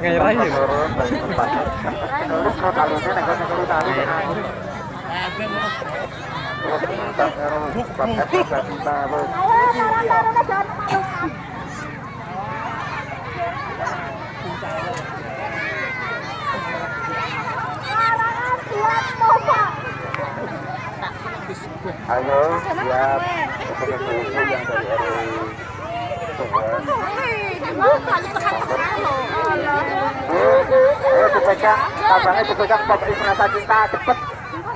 Ngerai ya. Ayo, siap. Yang dari dipegang, tambahnya dipegang Bapak Ibu rasa cinta cepet.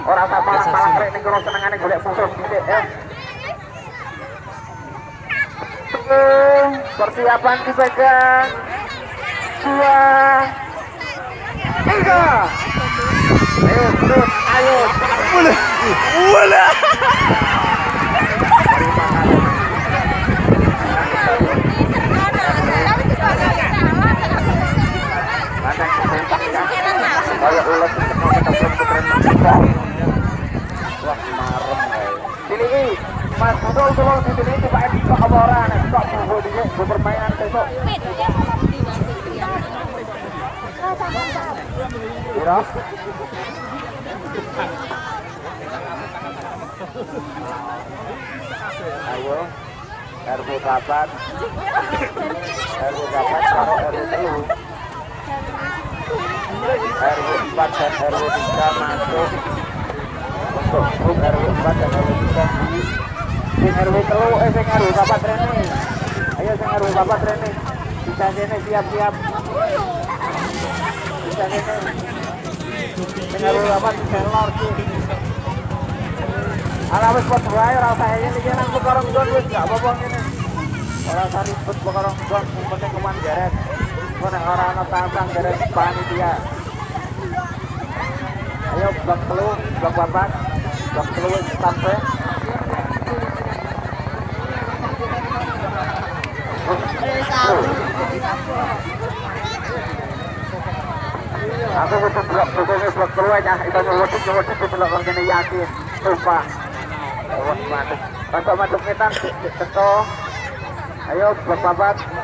Orang tak malang-malang rek ning karo senengane golek musuh sithik ya. Persiapan dipegang. 2 3. Ayo, terus, ayo. Wala. Kayak ulet wah marem sini Mas Budol tolong di sini coba edit kok apa ora nek kok buku dhisik go permainan besok Ira ayo RW 4 RW 4 karo RW 3 RW 4 dan RW 3 masuk untuk grup RW 4 dan RW 3 sing RW 3 sing RW 4 rene ayo sing RW 4 rene bisa kene siap-siap bisa kene sing RW 4 selor ki ala wis padha wae ora usah iki nang Pekarong Gon wis gak apa-apa ngene ora usah ribet Pekarong Gon sing penting keman jaret kok nek ora ana tampang jaret panitia. Ayo blok telu, blok 4, blok telu sampai. Aku butuh blok telu aja, itu nyewot di blok kene yakin, sumpah. Wah, mantap. Untuk masuk metan, ceto. Ayo blok 4.